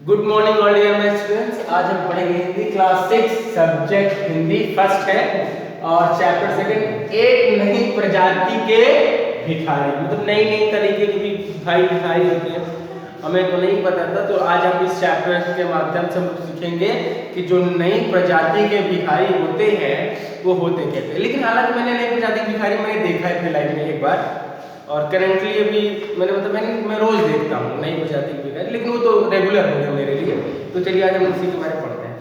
Good morning all dear my students. आज हम पढ़ेंगे Hindi class 6 subject Hindi first है और चैप्टर सेकंड एक नई प्रजाति के भिखारी। मतलब नई नई तरीके के भी भिखारी होते हैं, हमें तो नहीं पता था। तो आज हम इस चैप्टर के माध्यम से हम सीखेंगे कि जो नई प्रजाति के भिखारी होते हैं वो होते कैसे। लेकिन हालांकि मैंने नई प्रजाति के भिखारी मैंने देखा है अपनी लाइफ में एक बार, और करेंटली अभी मैं रोज देखता हूँ नई प्रजाति की भिखारी, लेकिन वो तो रेगुलर हो गया मेरे लिए। तो चलिए आज हम उसी के बारे में पढ़ते हैं।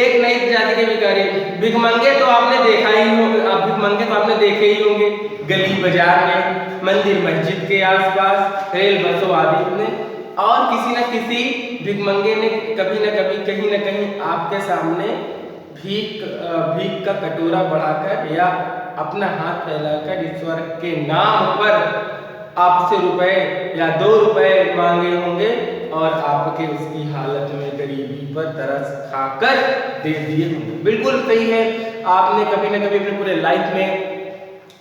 एक नई प्रजाति के भिखारी। भिखमंगे तो आपने देखा ही होगा, आप भिखमंगे तो आपने देखे ही होंगे गली बाजार में, मंदिर मस्जिद के आसपास, रेल बसों आदि में, और किसी न किसी भिखमंगे ने कभी न कभी कहीं न कहीं आपके सामने भीख का कटोरा बढ़ाकर या अपना हाथ फैलाकर ईश्वर के नाम पर आपसे रुपए या 2 रुपए मांगे होंगे और आपके उसकी हालत में गरीबी पर तरस खाकर दे दिए होंगे। बिल्कुल सही है। आपने कभी न कभी अपने पूरे लाइफ में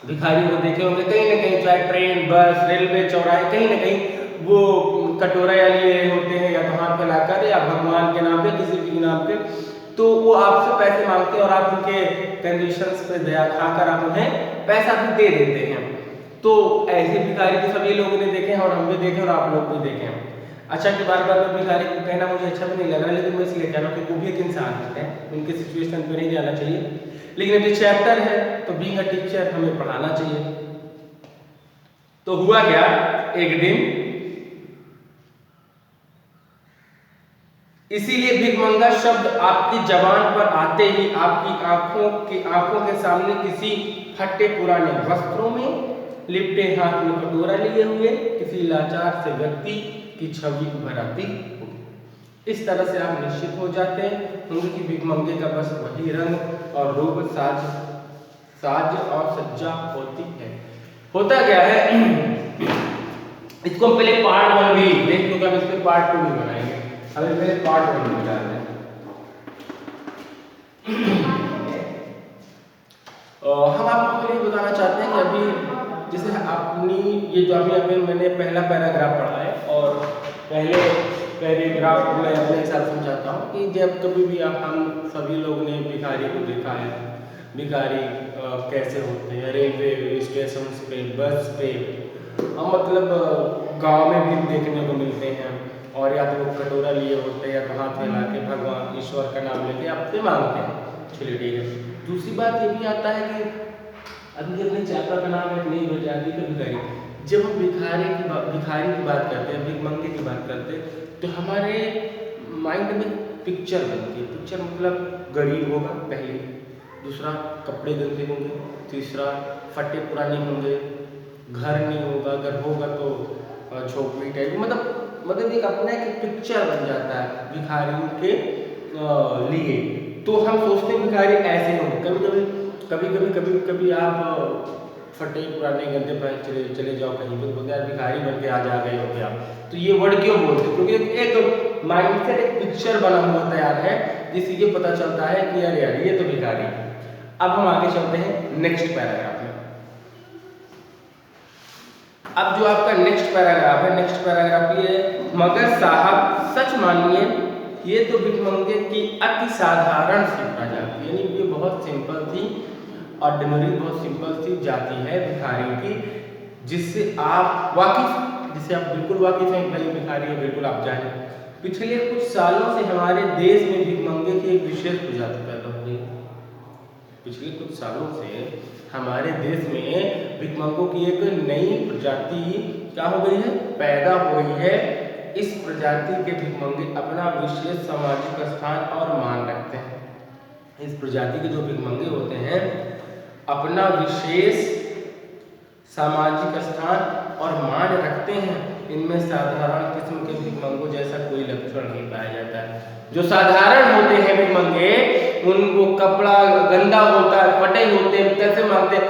भिखारी को देखे होंगे कहीं न कहीं, चाहे ट्रेन, बस, रेलवे, चौराहे, कहीं न कहीं वो कटोरा या लिए होते हैं या तो हाथ फैलाकर या भगवान के नाम पे किसी भी नाम पे, तो वो आपसे पैसे मांगते हैं और आप उनके कंडीशंस पे दया खाकर आप उन्हें पैसा भी दे देते हैं। तो ऐसे भिखारी तो सभी लोगों ने देखे हैं और हम भी देखे और आप लोग भी देखे हैं। अच्छा कि बार बार भिखारी को कहना मुझे अच्छा भी नहीं लग रहा, लेकिन मैं इसलिए कह रहा हूँ कि वो भी एक इंसान होते हैं, उनके सिचुएशन पे नहीं जाना चाहिए। लेकिन अभी चैप्टर है तो बीइंग अ टीचर हमें पढ़ाना चाहिए। तो हुआ क्या, एक दिन इसीलिए भिखमंगा शब्द आपकी जबान पर आते ही आपकी आंखों के सामने किसी फटे पुराने वस्त्रों में लिपटे हाथ में कटोरा लिए हुए किसी लाचार से व्यक्ति की छवि उभर आती होगी। इस तरह से आप निश्चित हो जाते होंगे कि भिखमंगे का बस वही रंग और रूप साज और सज्जा होती है। होता क्या है, इसको पहले पार्ट 1 भी देख, क्योंकि हम इसके पार्ट 2 भी बनाएंगे। अभी पहले पार्ट 1 में डालते हैं। हम आपको ये बताना चाहते हैं कि अभी जैसे अपनी ये जो अभी मैंने पहला पैराग्राफ पढ़ा है और पहले पैराग्राफ मैं अपने हिसाब से समझाता हूँ कि जब कभी भी हम सभी लोग ने भिखारी को देखा है। भिखारी कैसे होते हैं, रेलवे स्टेशन पे, बस पे, मतलब गांव में भी देखने को मिलते हैं, और या तो वो कटोरा लिए होते हैं या तो हाथ फैला के भगवान ईश्वर का नाम लेके आपसे मांगते हैं। चलिए ठीक है। दूसरी बात ये भी आता है कि अभी अपने चैप्टर का नाम है नई प्रजाति के भिखारी। जब हम भिखारी की बात करते हैं, भिखमंगे की बात करते हैं, तो हमारे माइंड में पिक्चर बनती है। पिक्चर मतलब गरीब होगा पहले, दूसरा कपड़े गंदे होंगे, तीसरा फटे पुराने होंगे, घर नहीं होगा, अगर होगा तो झोपड़ी टाइप, मतलब एक अपना एक पिक्चर बन जाता है भिखारियों के लिए। तो हम सोचते हैं भिखारी ऐसे होंगे। कभी आप फटे पुराने गंदे पहन चले जाओ कहीं पर, बोलते यार भिखारी बन के आज आ गए हो क्या। तो ये वर्ड क्यों बोलते हैं, क्योंकि एक माइंडसेट, एक पिक्चर बना हुआ तैयार है जिससे ये पता चलता है कि यार ये तो भिखारी। अब हम आगे चलते हैं नेक्स्ट पैराग्राफ में। अब जो आपका नेक्स्ट पैराग्राफ है, नेक्स्ट पैराग्राफ ये है, मगर साहब सच मानिए ये तो भिखमंगे की अति साधारण सी प्रजाति, यानी ये बहुत सिंपल थी, ऑर्डिनरी बहुत सिंपल सी जाति है भिखारियों की, जिससे आप बिल्कुल वाकिफ हैं भाई भिखारी है, बिल्कुल आप जाने। पिछले कुछ सालों से हमारे देश में भिखमंगे की एक विशेष प्रजाति पैदा हो गई। पिछले कुछ सालों से हमारे देश में भिखमंगों की एक नई प्रजाति क्या हो गई है, पैदा हो गई है। इस प्रजाति के भिखमंगे अपना विशेष सामाजिक स्थान और मान रखते हैं। इस प्रजाति के जो भिखमंगे होते हैं अपना विशेष सामाजिक स्थान और मान रखते हैं। इनमें साधारण किस्म के भिखमंगों जैसा कोई लक्षण नहीं पाया जाता है। जो साधारण होते हैं भिखमंगे, उनको कपड़ा गंदा होता है, फटे होते हैं, कैसे मांगते हैं,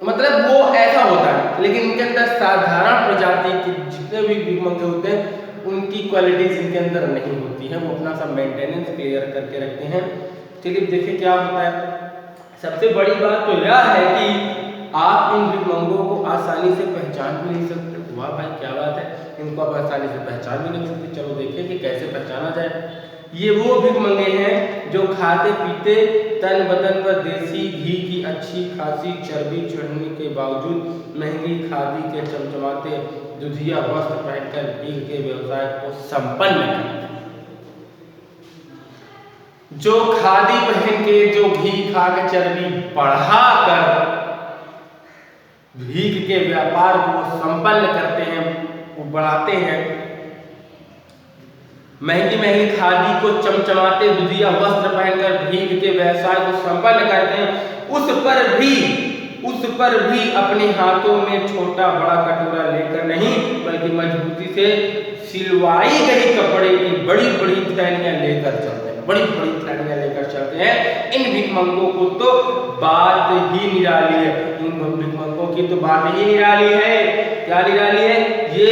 मतलब वो ऐसा होता है। लेकिन इनके अंदर साधारण प्रजाति के जितने भी भिखमंगे होते हैं उनकी क्वालिटीज इनके अंदर नहीं होती है, वो अपना सब मेंटेनेंस क्लियर करके रखते हैं। चलिए देखिए क्या होता है। सबसे बड़ी बात तो यह है कि आप इन भिखमंगों को आसानी से पहचान भी नहीं सकते। वाह भाई क्या बात है, इनको आप आसानी से पहचान भी नहीं सकते। चलो कैसे पहचाना जाए? ये वो भिखमंगे हैं जो खाते पीते तन बदन पर देसी घी की अच्छी खासी चर्बी चढ़ने के बावजूद महंगी खादी के चमचमाते दुधिया वस्त्र पहनकर भीख के व्यवसाय को संपन्न करते हैं। जो खादी पहन के, जो घी खा के चर्बी बढ़ा कर भीख के व्यापार को संपन्न करते हैं, वो बढ़ाते हैं, महंगी महंगी खादी को चमचमाते दुधिया वस्त्र पहनकर भीख के व्यवसाय को संपन्न करते हैं, उस पर भी अपने हाथों में छोटा बड़ा कटोरा लेकर नहीं, बल्कि मजबूती से सिलवाई गई कपड़े की बड़ी बड़ी थैलियां लेकर चलते हैं, बड़ी बड़ी थैलियां लेकर चलते हैं। इन भिखमंगों को तो बात ही निराली है, इन भिखमंगों की तो बात ही निराली है। क्या निराली है? ये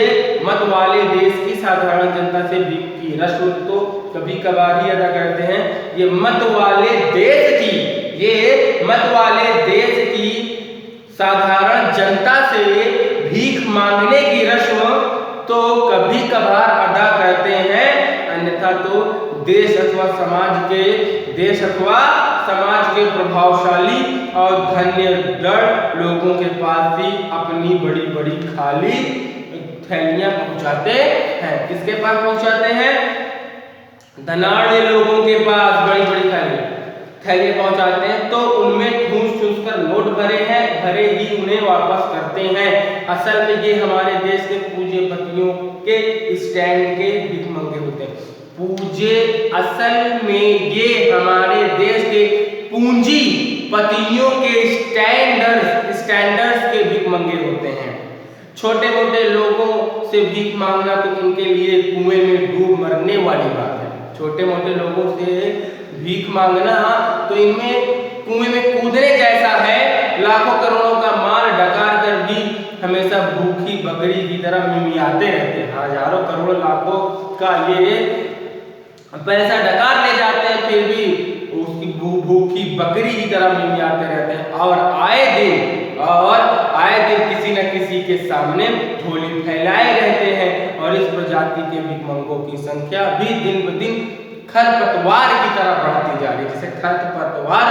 मत वाले देश की साधारण जनता से भीख की रस्म तो कभी कभार ही अदा करते हैं। ये मत वाले देश की साधारण जनता से भीख मांगने की रस्म तो कभी कभार अदा करते हैं, अन्यथा तो देश अथवा समाज के प्रभावशाली और धन्य लोगों के पास ही अपनी बड़ी बड़ी खाली थैलियां पहुंचाते हैं। किसके पास पहुंचाते हैं? धनाढ़ लोगों के पास बड़ी बड़ी थैलियां पहुंचाते हैं, तो उनमें ठूस कर नोट भरे ही उन्हें वापस करते हैं। असल में ये हमारे देश के पूंजीपतियों के स्टैंड के भिखमंगे होते हैं। असल में ये हमारे देश के पूंजीपतियों के स्टैंडर्ड्स के भिखमंगे होते हैं। छोटे मोटे लोगों से भीख मांगना तो इनके लिए कुएं में डूब मरने वाली बात है। छोटे मोटे लोगों से भीख मांगना तो इनमें कुएं में कूदने जैसा है। लाखों करोड़ों का माल डकार कर भी हमेशा भूखी बकरी की तरह मिमियाते रहते हैं। हजारों करोड़ लाखों का ये पैसा डकार ले जाते हैं, फिर भी उसकी भूखी बकरी की तरह मिमियाते रहते हैं और आए दिन किसी न किसी के सामने झोली फैलाए रहते हैं। और इस प्रजाति के भिखमंगों की संख्या भी दिन ब दिन खरपतवार की तरह बढ़ती जा रही है। जैसे खरपतवार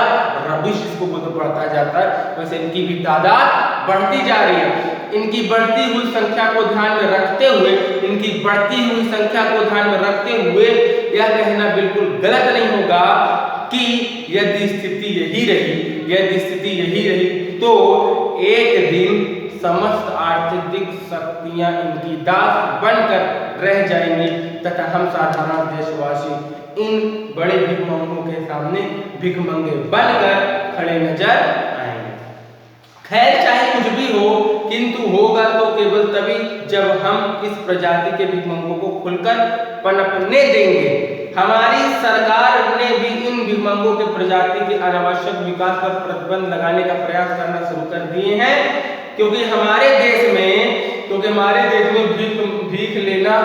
रबिश इसको बढ़ता जाता है, वैसे इनकी भी तादाद बढ़ती जा रही है। इनकी बढ़ती हुई संख्या को ध्यान में रखते हुए यह कहना बिल्कुल गलत नहीं होगा कि यदि स्थिति यही रही तो एक दिन समस्त आर्थिक शक्तियां इनकी दास बनकर रह जाएंगी तथा हम साधारण देशवासी इन बड़े भिखमंगों के सामने भिखमंगे बनकर खड़े नजर आएंगे। खैर, चाहे कुछ भी हो, किंतु होगा तो केवल तभी जब हम इस प्रजाति के भिखमंगों को खुलकर पनपने देंगे। हमारी सरकार ने भी इन भिखमंगों के प्रजाति के अनावश्यक विकास पर प्रतिबंध लगाने का प्रयास करना शुरू कर दिए हैं, क्योंकि हमारे देश में भीख लेना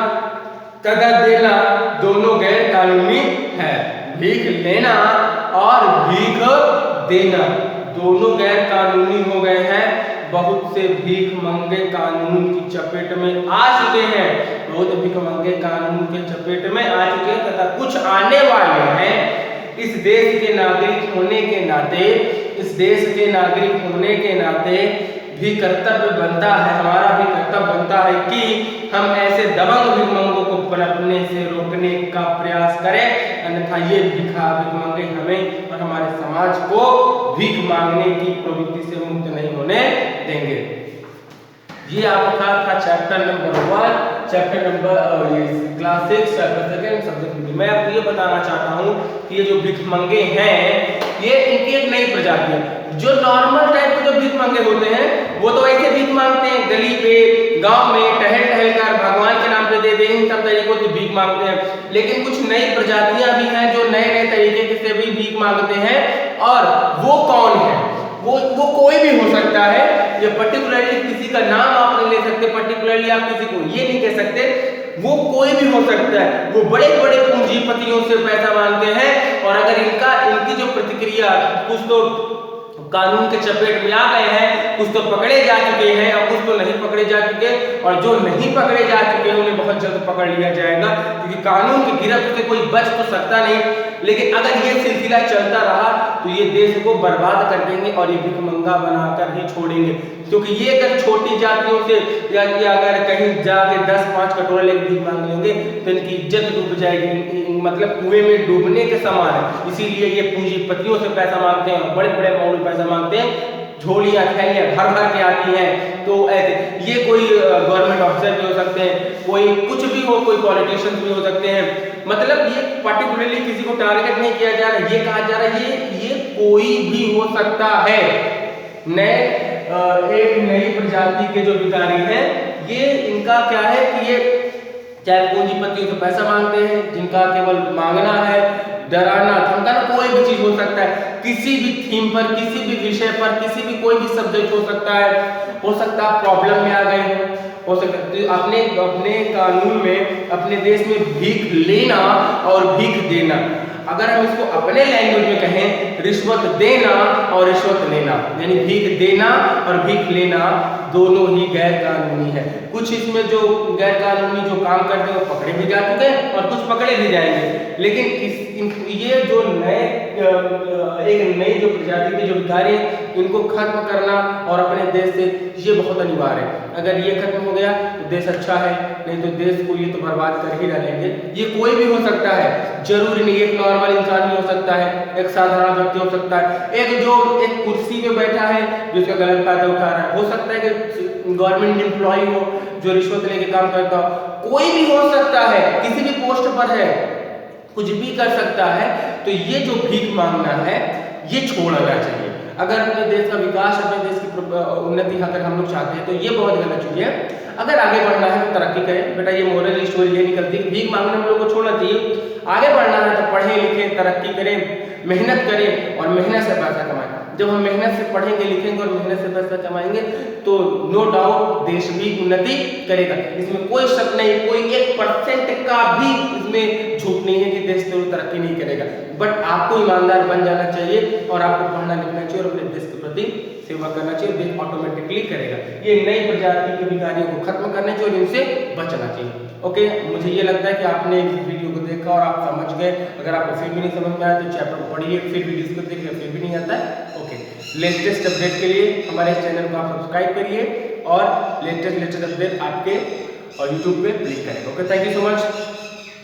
तथा देना दोनों गैर कानूनी है। भीख लेना और भीख देना दोनों गैर कानूनी हो गए हैं। बहुत से भीख मंगे कानून की चपेट में आ चुके हैं, तथा कुछ आने वाले हैं। इस देश के नागरिक होने के नाते भी कर्तव्य बनता है, हमारा भी कर्तव्य बनता है कि हम ऐसे दबंग भिखमंगों को पनपने से रोकने का प्रयास करें, अन्यथा ये भिखमंगे हमें और हमारे समाज को भीख मांगने की प्रवृत्ति से मुक्त नहीं होने देंगे। ये आपका था chapter number 1, class 6 chapter 2 subject Hindi. मैं आपको ये बताना चाहता हूँ कि ये जो भिखमंगे हैं, ये इनकी एक नई प्रजाति है। जो नॉर्मल टाइप के जो भिखमंगे होते हैं वो तो ऐसे भीख मांगते हैं गली पे, गांव में टहल कर भगवान के नाम पे दे दे, इन सब तरीकों से भीख मांगते हैं। लेकिन कुछ नई प्रजातियां भी हैं जो नए तरीके से भी भीख मांगते हैं। और वो कौन है? वो कोई भी हो सकता है। ये पर्टिकुलरली किसी का नाम आप नहीं ले सकते, पर्टिकुलरली आप किसी को ये नहीं कह सकते, वो कोई भी हो सकता है। वो बड़े बड़े पूंजीपतियों से पैसा मांगते हैं और अगर इनकी जो प्रतिक्रिया कुछ तो कानून के चपेट में आ गए हैं, कुछ तो पकड़े जा चुके हैं और कुछ तो नहीं पकड़े जा चुके, और जो नहीं पकड़े जा चुके उन्हें बहुत जल्द पकड़ लिया जाएगा, क्योंकि कानून की गिरफ्त से कोई बच तो सकता नहीं। लेकिन अगर ये सिलसिला चलता रहा तो ये देश को बर्बाद कर देंगे और ये भिखमंगा बनाकर ही छोड़ेंगे, क्योंकि ये अगर छोटी जातियों से या अगर कहीं जाके 10-5 कटोरे लेके भीख मांग लेंगे तो इनकी इज्जत डूब जाएगी, मतलब कुएं में डूबने के समान है। इसीलिए ये पूंजीपतियों से पैसा मांगते हैं, बड़े बड़े अमाउंट में पैसा मांगते हैं, झोलियां थैलियां भर भर के आती हैं। तो ऐसे ये कोई गवर्नमेंट ऑफिसर भी हो सकते हैं, कोई कुछ भी हो, कोई पॉलिटिशियंस भी हो सकते हैं, मतलब ये पर्टिकुलरली किसी को टारगेट नहीं किया जा रहा, ये कहा जा रहा है ये कोई भी हो सकता है। एक नई प्रजाति के जो भिखारी हैं, ये इनका क्या है कि ये चाहे पूंजीपतियों से पैसा मांगते हैं, जिनका केवल मांगना है, डराना धमकाना, कोई भी चीज हो सकता है, किसी भी थीम पर, किसी भी विषय पर, किसी भी कोई भी सब्जेक्ट हो सकता है प्रॉब्लम में आ गए हो सकता है। अपने कानून में, अपने देश में भीख लेना और भीख देना, अगर हम इसको अपने लैंग्वेज में कहें, रिश्वत देना और रिश्वत लेना, यानी भीख देना और भीख लेना दोनों ही गैर कानूनी है। कुछ इसमें जो गैर कानूनी जो काम करते हैं वो पकड़े भी जा चुके हैं और कुछ पकड़े भी जाएंगे। लेकिन ये जो एक नई जो प्रजाति के जो भिखारी हैं, इनको खत्म करना और अपने देश से ये बहुत अनिवार्य है। अगर ये खत्म हो गया तो देश अच्छा है, नहीं तो देश को ये तो बर्बाद कर ही डालेंगे। ये कोई भी हो सकता है, जरूरी नहीं, एक नॉर्मल इंसान भी हो सकता है, एक साधारण व्यक्ति हो सकता है, एक कुर्सी पे बैठा है जिसका गलत फायदा उठा रहा है, हो सकता है कि गवर्नमेंट एम्प्लॉय हो जो रिश्वत लेके काम करता हो, कोई भी हो सकता है, किसी भी पोस्ट पर है, कुछ भी कर सकता है। तो ये जो भीख मांगना है ये छोड़ना चाहिए। अगर अपने देश का विकास, अपने देश की उन्नति अगर हम लोग चाहते हैं तो ये बहुत गलत चीज है। अगर आगे बढ़ना है तो तरक्की करें, बेटा ये मोरल स्टोरी ये निकलती है, भीख मांगने हम लोग को छोड़ना चाहिए। आगे बढ़ना है तो पढ़ें लिखें, तरक्की करें, मेहनत करें और मेहनत से पैसा कमाएं। जब हम मेहनत से पढ़ेंगे लिखेंगे और मेहनत से पैसा कमाएंगे तो नो डाउट देश भी उन्नति करेगा, इसमें कोई शक नहीं, कोई 1% का भी इसमें झूठ नहीं है कि देश तो तरक्की नहीं करेगा। बट आपको ईमानदार बन जाना चाहिए और आपको पढ़ना लिखना चाहिए और अपने देश के प्रति सेवा करना चाहिए, देश ऑटोमेटिकली करेगा। ये नई प्रजाति के भिखारियों को खत्म करना चाहिए और इनसे बचना चाहिए। ओके, मुझे ये लगता है कि आपने इस वीडियो को देखा और आप समझ गए। अगर आपको फिर भी नहीं समझ में आया तो चैप्टर को पढ़िए, फिर वीडियोस को देखिए, फिर भी नहीं आता है। ओके, लेटेस्ट अपडेट के लिए हमारे इस चैनल को आप सब्सक्राइब करिए और लेटेस्ट अपडेट आपके यूट्यूब पे क्लिक करें। Okay, thank you so much.